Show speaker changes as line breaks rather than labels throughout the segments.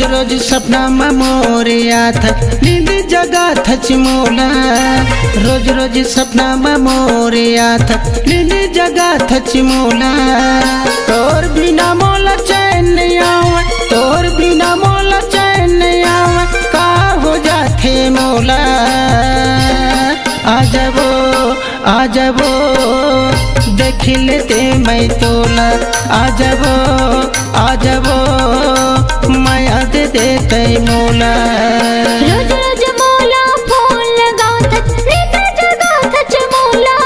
रोज रोज सपना में मोरे आथ नींद जगा थच मोला। रोज रोज सपना में मोरे आथ नींद जगा थच मोला। तोर बिना मोला चैन नहीं आवे, तोर बिना मोला चैन नहीं आवे, का हो जाथे मोला। आ जाबो देख लेते मैं तोला। आ जाबो माया दे देते मोला।
रोज रोज मोला फोन लगावत नींद जगा थच मोला।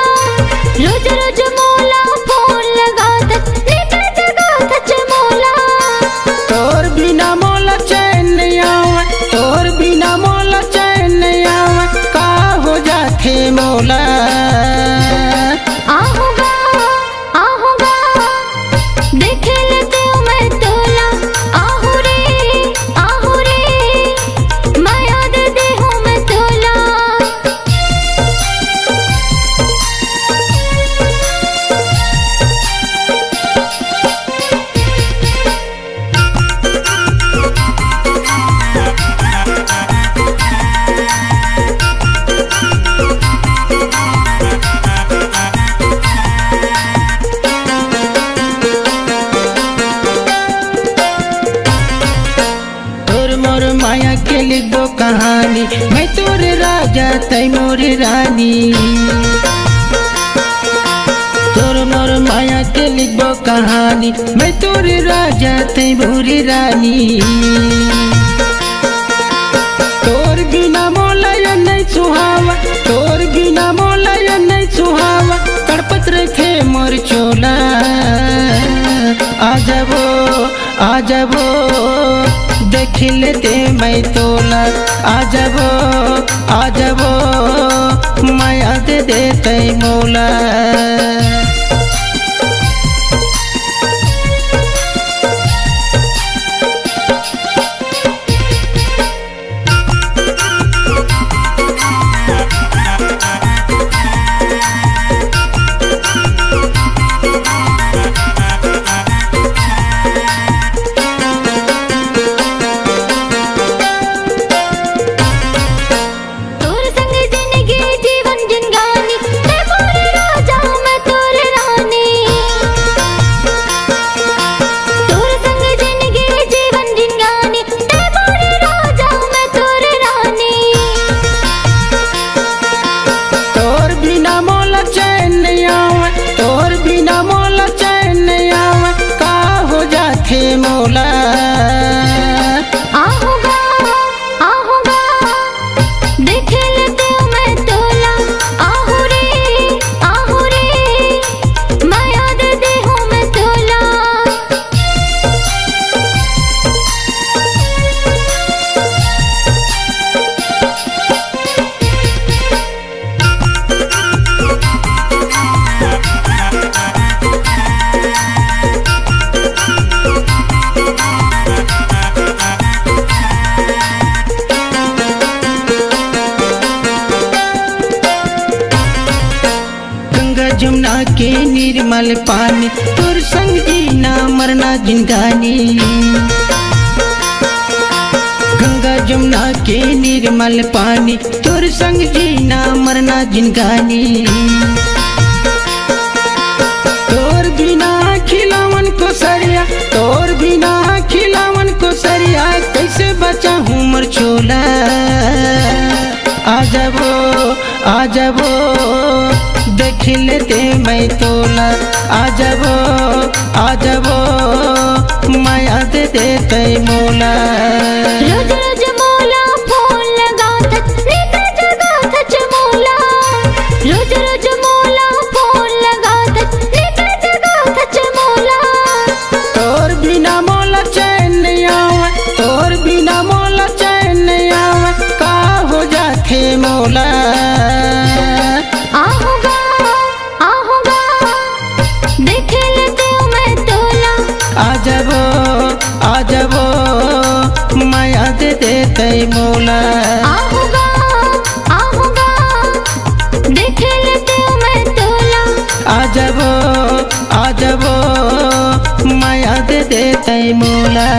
रोज रोज मोला फोन लगावत नींद जगा थच मोला।
तोर बिना मोला चैन नहीं आवे, तोर बिना मोला चैन नहीं आवे, का हो जाथे मोला।
आहूँगा देख लेते मैं तोला। आहू रे माया दे दे हूँ मैं तोला।
माया के लिखो कहानी, मैं तोरे राजा तै मोरे रानी। तोर मोर माया के लिखो कहानी, मैं तोरे राजा तै मोरे रानी। तोर बिना मोला या नहीं सुहावा, तोर बिना मोला या नहीं सुहावा, तड़पत रखे मोर चोला। आ जाबो देख लेते मैं तोला। आ जाबो माया दे देते मोला। मोला आहूँगा देख लेते मैं तोला। आहू रे माया दे दे हूँ मैं तोला। जमुना के निर्मल पानी, तोर संग जीना मरना जिंदगानी। गंगा जमुना के निर्मल पानी, तोर संग जीना मरना जिंदगानी। तोर बिना खिलावन को सरिया, तोर बिना खिलावन को सरिया, कैसे बचा हूँ मर छोला। आ जाबो देख लेते मैं तोला। आ जाबो माया दे देते मोला। रोज रोज मोला फोन लगावत नींद जगा थच मोला। रोज रोज मोला फोन लगावत नींद जगा थच मोला। तोर बिना मोला चैन नहीं आवे, तोर बिना मोला चैन नहीं आवे, का हो जाथे मोला। आहूँगा देख लेते मैं तोला। आ जाबो माया दे देते मोला। आहूँगा देख लेते मैं तोला। आ जाबो माया दे देते मोला।